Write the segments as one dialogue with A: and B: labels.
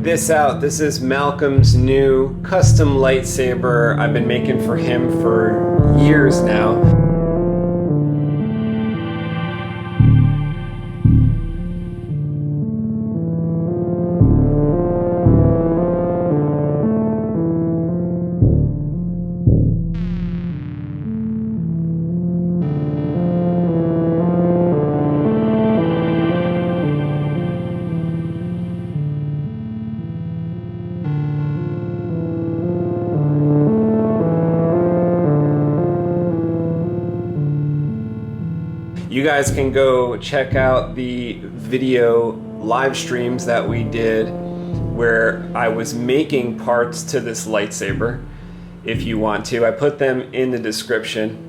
A: this out. This is Malcolm's new custom lightsaber I've been making for him for years now. You guys can go check out the video live streams that we did where I was making parts to this lightsaber if you want to. I put them in the description.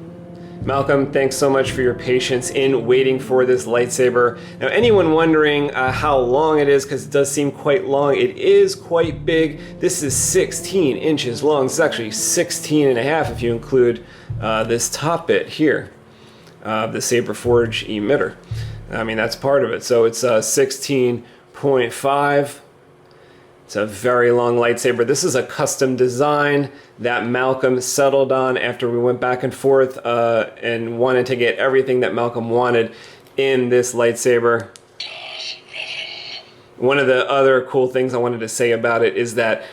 A: Malcolm, thanks so much for your patience in waiting for this lightsaber. Now, anyone wondering how long it is, because it does seem quite long, it is quite big. This is 16 inches long. This is actually 16 and a half if you include this top bit here. The Saber Forge emitter. I mean, that's part of it. So it's 16.5. It's a very long lightsaber. This is a custom design that Malcolm settled on after we went back and forth and wanted to get everything that Malcolm wanted in this lightsaber. One of the other cool things I wanted to say about it is that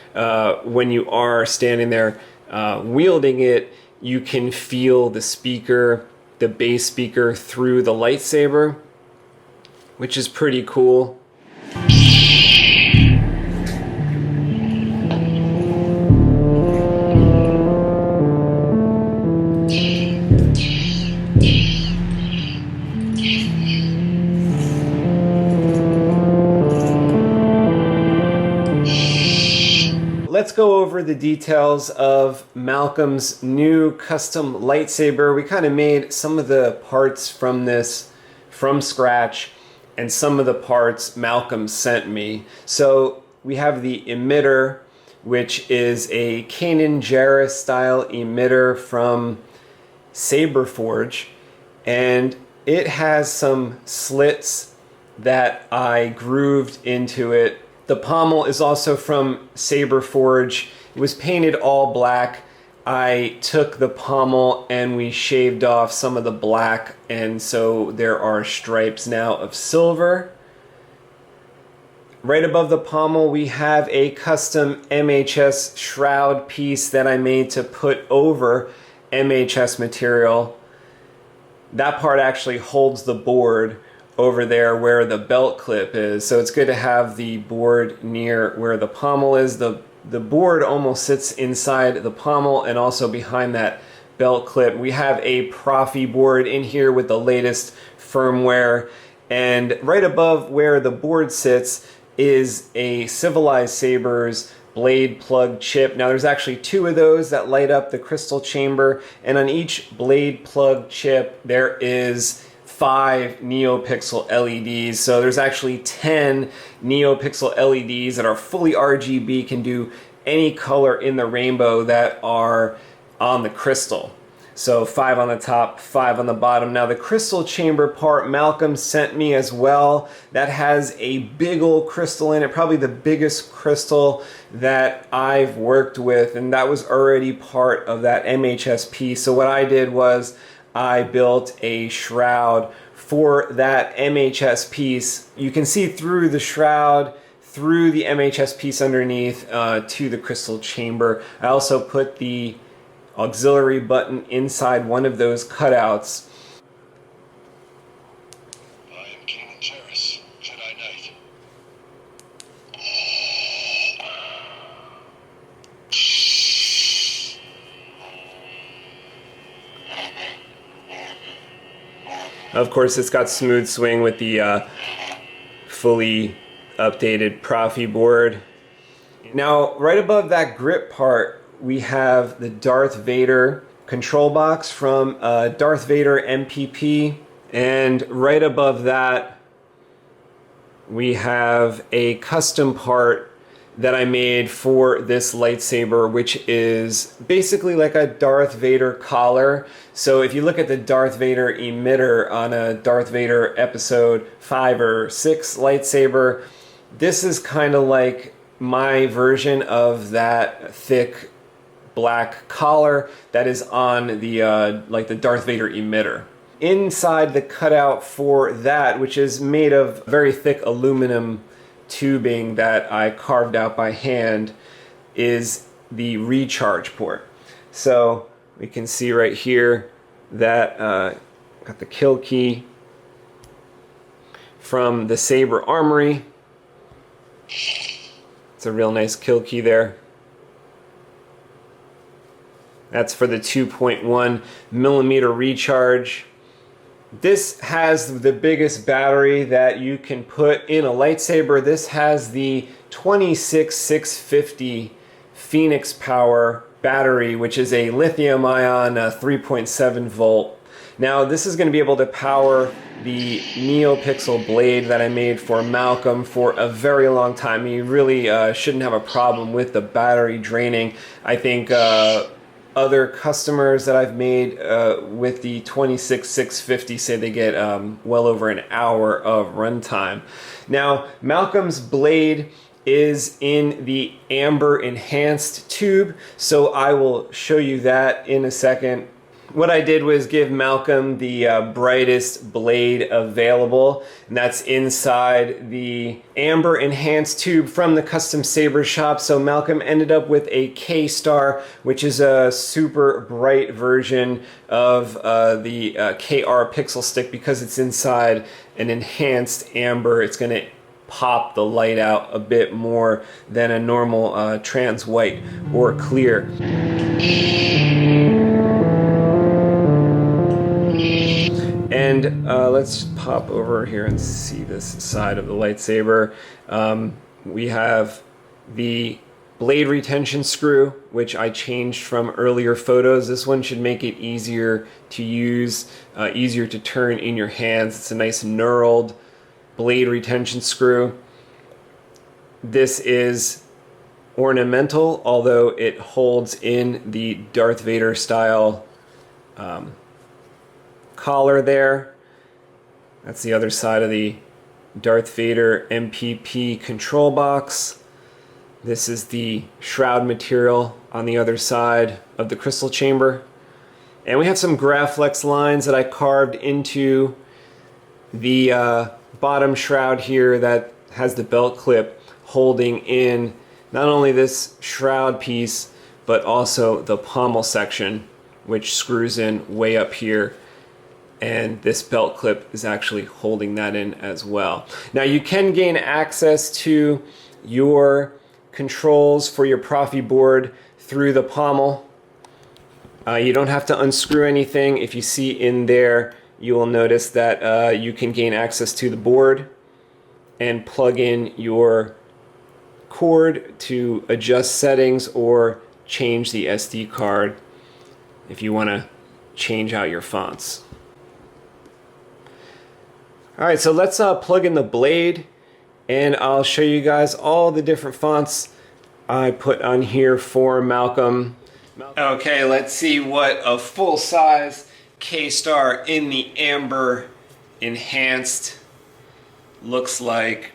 A: when you are standing there wielding it, you can feel the speaker, the bass speaker through the lightsaber, which is pretty cool. Let's go over the details of Malcolm's new custom lightsaber. We kind of made some of the parts from this from scratch and some of the parts Malcolm sent me. So we have the emitter, which is a Kanan Jarrus style emitter from Saber Forge, and it has some slits that I grooved into it. The pommel is also from Saber Forge. It was painted all black. I took the pommel and we shaved off some of the black, and so there are stripes now of silver. Right above the pommel we have a custom MHS shroud piece that I made to put over MHS material. That part actually holds the board over there where the belt clip is, so it's good to have the board near where the pommel is. The board almost sits inside the pommel and also behind that belt clip. We have a Proffieboard in here with the latest firmware, and right above where the board sits is a Civilized Sabers blade plug chip. Now there's actually two of those that light up the crystal chamber, and on each blade plug chip there is 5 NeoPixel LEDs. So there's actually 10 NeoPixel LEDs that are fully RGB, can do any color in the rainbow that are on the crystal. So 5 on the top, 5 on the bottom. Now the crystal chamber part Malcolm sent me as well. That has a big old crystal in it, probably the biggest crystal that I've worked with, and that was already part of that MHS piece. So what I did was I built a shroud for that MHS piece. You can see through the shroud, through the MHS piece underneath to the crystal chamber. I also put the auxiliary button inside one of those cutouts.
B: I am Kanan Jarrus, Jedi Knight.
A: Of course, it's got smooth swing with the fully updated Proffieboard. Now, right above that grip part, we have the Darth Vader control box from Darth Vader MPP, and right above that, we have a custom part that I made for this lightsaber, which is basically like a Darth Vader collar. So if you look at the Darth Vader emitter on a Darth Vader episode 5 or 6 lightsaber, this is kind of like my version of that thick black collar that is on the like the Darth Vader emitter. Inside the cutout for that, which is made of very thick aluminum tubing that I carved out by hand, is the recharge port. So we can see right here that got the kill key from the Saber Armory. It's a real nice kill key there. That's for the 2.1 millimeter recharge. This has the biggest battery that you can put in a lightsaber. This has the 26650 Phoenix Power battery, which is a lithium-ion 3.7 volt. Now this is going to be able to power the NeoPixel blade that I made for Malcolm for a very long time. You really shouldn't have a problem with the battery draining. I think other customers that I've made with the 26650 say they get well over an hour of runtime. Now, Malcolm's blade is in the amber enhanced tube, so I will show you that in a second. What I did was give Malcolm the brightest blade available, and that's inside the amber enhanced tube from the Custom Saber shop. So Malcolm ended up with a KstaR, which is a super bright version of the KR pixel stick. Because it's inside an enhanced amber, it's going to pop the light out a bit more than a normal trans white or clear. And let's pop over here and see this side of the lightsaber. We have the blade retention screw, which I changed from earlier photos. This one should make it easier to use, easier to turn in your hands. It's a nice knurled blade retention screw. This is ornamental, although it holds in the Darth Vader style collar there. That's the other side of the Darth Vader MPP control box. This is the shroud material on the other side of the crystal chamber. And we have some Graflex lines that I carved into the bottom shroud here that has the belt clip holding in not only this shroud piece, but also the pommel section, which screws in way up here. And this belt clip is actually holding that in as well. Now you can gain access to your controls for your Proffieboard through the pommel. You don't have to unscrew anything. If you see in there, you will notice that you can gain access to the board and plug in your cord to adjust settings or change the SD card if you want to change out your fonts. Alright, so let's plug in the blade, and I'll show you guys all the different fonts I put on here for Malcolm. Okay, let's see what a full-size KstaR in the amber enhanced looks like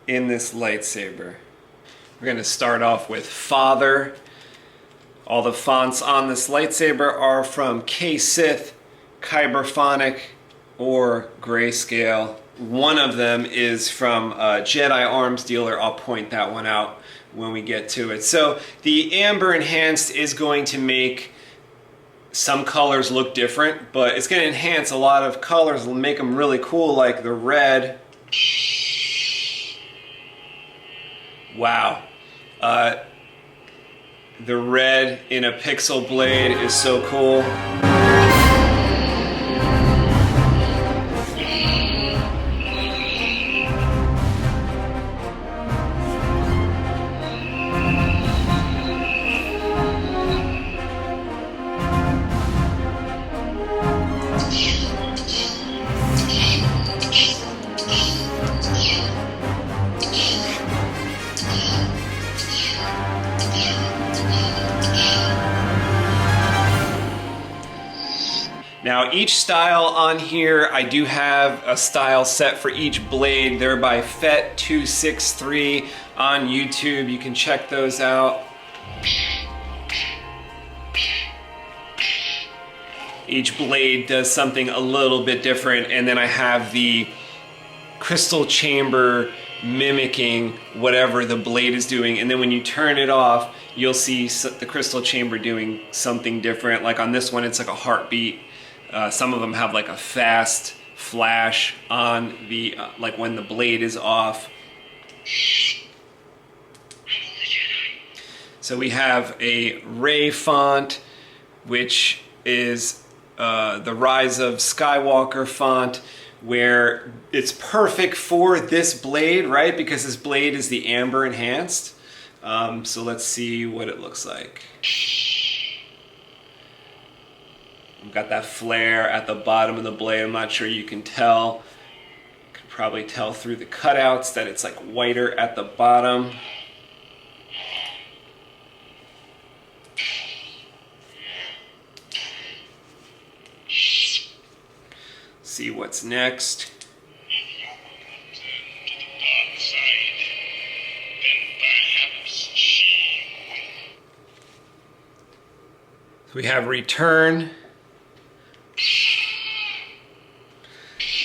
A: in this lightsaber. We're going to start off with Father. All the fonts on this lightsaber are from KSith, Kyberphonic, or Grayscale. One of them is from Jedi Arms Dealer. I'll point that one out when we get to it. So the amber enhanced is going to make some colors look different, but it's going to enhance a lot of colors and make them really cool, like the red. Wow. The red in a pixel blade is so cool. Now Now each style on here, I do have a style set for each blade. They're by FET263 on YouTube. You can check those out. Each blade does something a little bit different, and then I have the crystal chamber mimicking whatever the blade is doing, and then when you turn it off, you'll see the crystal chamber doing something different. Like on this one, it's like a heartbeat. Some of them have like a fast flash on the like when the blade is off. So we have a Ray font, which is the Rise of Skywalker font, where it's perfect for this blade, right? Because this blade is the amber enhanced. So let's see what it looks like. We've got that flare at the bottom of the blade. I'm not sure you can tell. You can probably tell through the cutouts that it's like whiter at the bottom. See what's next. We have Return.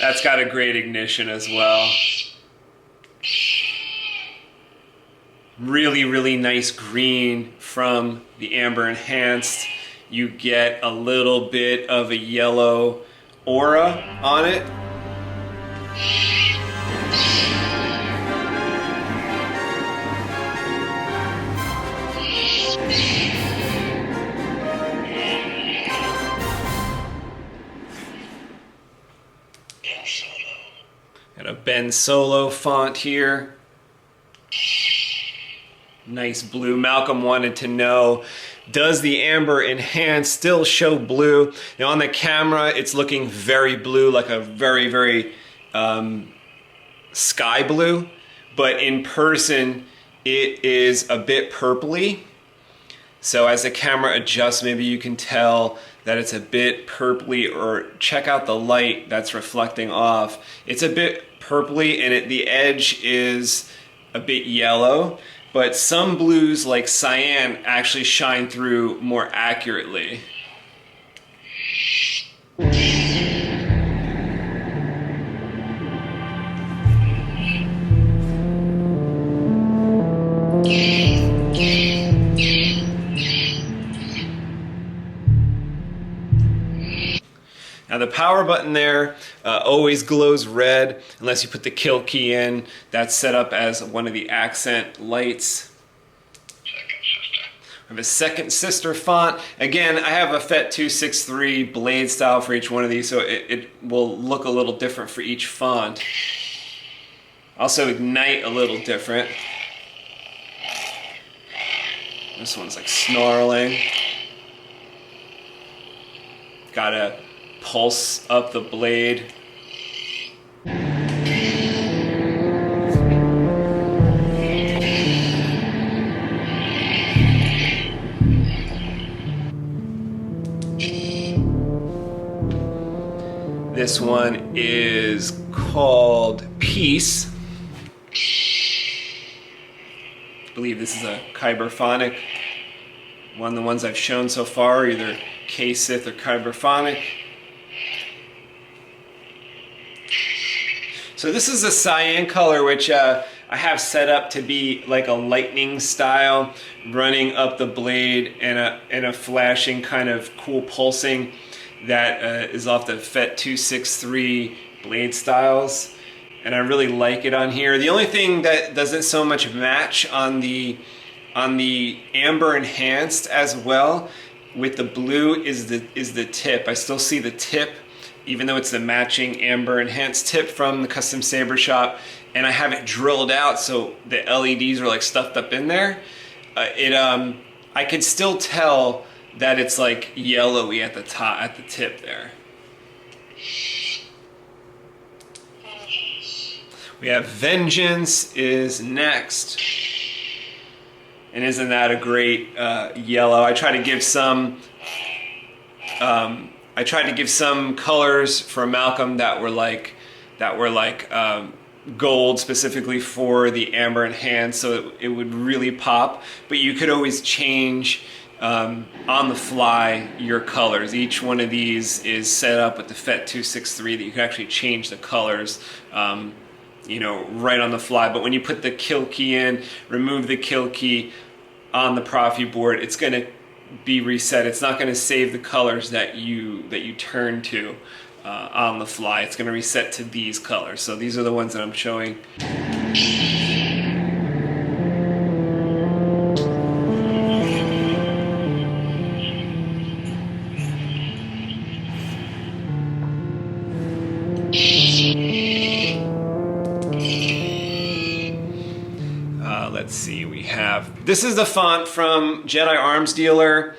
A: That's got a great ignition as well. Really, really nice green from the amber enhanced. You get a little bit of a yellow aura on it. Got a Ben Solo font here. Nice blue. Malcolm wanted to know, does the amber enhance still show blue? Now on the camera, it's looking very blue, like a very, very sky blue. But in person, it is a bit purpley. So as the camera adjusts, maybe you can tell that it's a bit purpley, or check out the light that's reflecting off. It's a bit purpley, and the edge is a bit yellow, but some blues like cyan actually shine through more accurately. Now the power button there always glows red unless you put the kill key in. That's set up as one of the accent lights. I have a Second Sister font. Again, I have a FET263 blade style for each one of these, so it will look a little different for each font. Also ignite a little different. This one's like snarling. Got a pulse up the blade. This one is called Peace. I believe this is a Kyberphonic. One of the ones I've shown so far, either K-Sith or Kyberphonic. So this is a cyan color, which I have set up to be like a lightning style, running up the blade, and a flashing kind of cool pulsing that is off the FET263 blade styles. And I really like it on here. The only thing that doesn't so much match on the amber enhanced as well with the blue is the tip. I still see the tip, even though it's the matching amber enhanced tip from the custom saber shop, and I have it drilled out so the LEDs are like stuffed up in there. I could still tell that it's like yellowy at the top, at the tip there. We have Vengeance is next. And isn't that a great yellow? I try to give some I tried to give some colors for Malcolm that were like gold, specifically for the amber enhanced, so it would really pop. But you could always change on the fly your colors. Each one of these is set up with the FET263 that you can actually change the colors, you know, right on the fly. But when you put the kill key in, remove the kill key on the Proffieboard, it's going to be reset. It's not going to save the colors that you turn to on the fly. It's going to reset to these colors. So these are the ones that I'm showing. Let's see, we have, this is the font from Jedi Arms Dealer.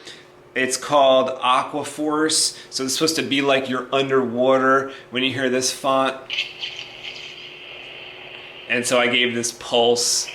A: It's called Aqua Force. So it's supposed to be like you're underwater when you hear this font. And so I gave this pulse.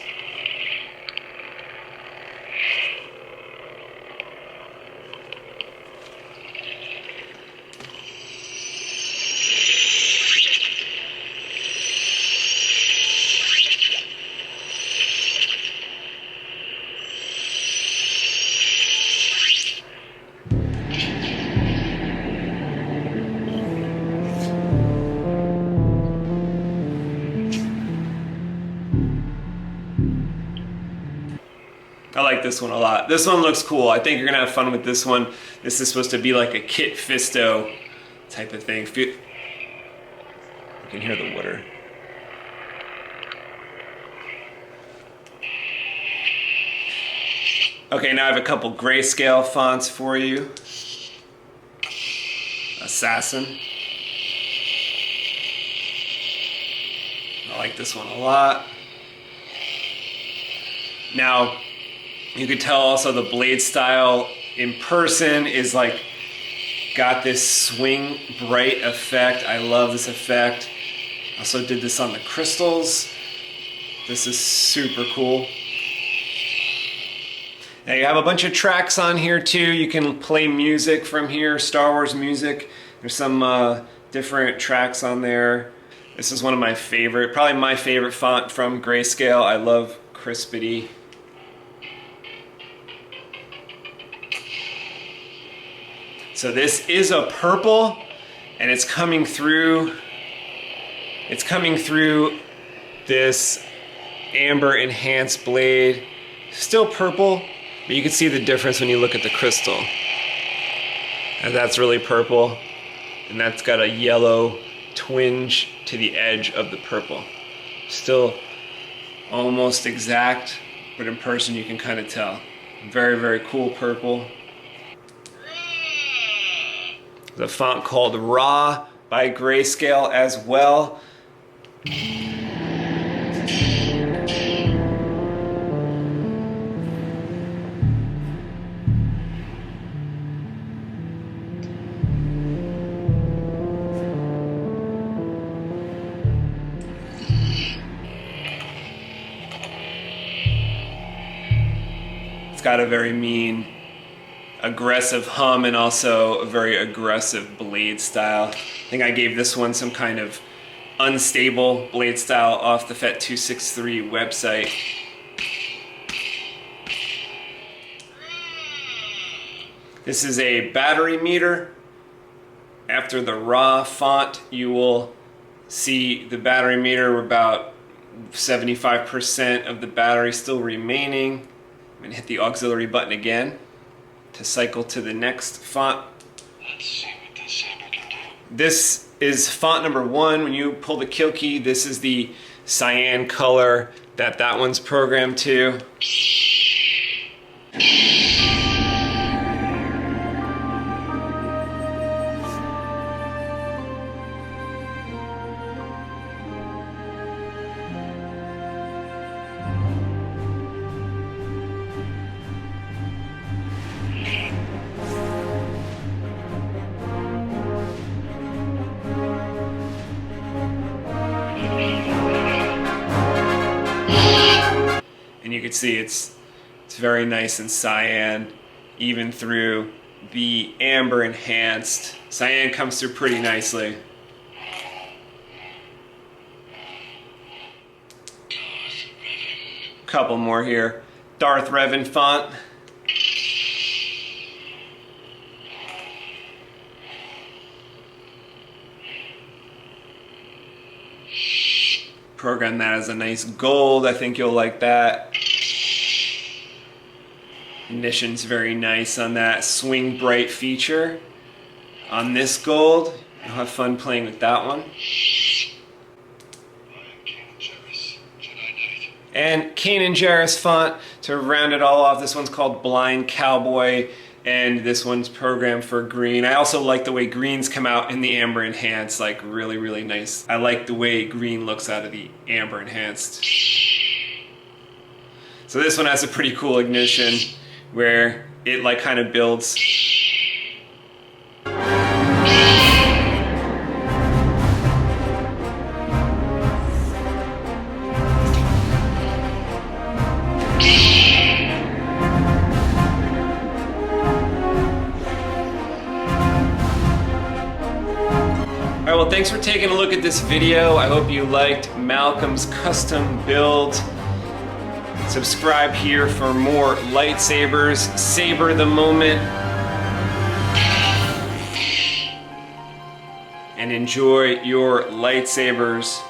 A: I like this one a lot. This one looks cool. I think you're gonna have fun with this one. This is supposed to be like a Kit Fisto type of thing. You can hear the water. Okay, now I have a couple grayscale fonts for you. Assassin. I like this one a lot. Now, you could tell also the blade style in person is like got this swing bright effect. I love this effect. Also did this on the crystals. This is super cool. Now you have a bunch of tracks on here too. You can play music from here, Star Wars music. There's some different tracks on there. This is one of my favorite, probably my favorite font from Grayscale. I love Crispity. So this is a purple, and it's coming through this amber enhanced blade. Still purple, but you can see the difference when you look at the crystal. And that's really purple, and that's got a yellow twinge to the edge of the purple. Still almost exact, but in person you can kind of tell. Very, very cool purple. The font called Raw by Grayscale as well. It's got a very mean, aggressive hum and also a very aggressive blade style. I think I gave this one some kind of unstable blade style off the FET263 website. This is a battery meter. After the raw font, you will see the battery meter. We're about 75% of the battery still remaining. I'm going to hit the auxiliary button again to cycle to the next font.
B: Let's see what this saber can do.
A: This is font number 1. When you pull the kill key, this is the cyan color that one's programmed to. And you can see it's very nice and cyan, even through the amber enhanced. Cyan comes through pretty nicely. Couple more here. Darth Revan font. Program that as a nice gold. I think you'll like that. Ignition's very nice on that swing bright feature. On this gold, you'll have fun playing with that one. And Kanan Jarrus font to round it all off. This one's called Blind Cowboy, and this one's programmed for green. I also like the way greens come out in the amber enhanced, like really, really nice. I like the way green looks out of the amber enhanced. So this one has a pretty cool ignition where it like kind of builds. Alright, well, thanks for taking a look at this video. I hope you liked Malcolm's custom build. Subscribe here for more lightsabers. Saber the moment. And enjoy your lightsabers.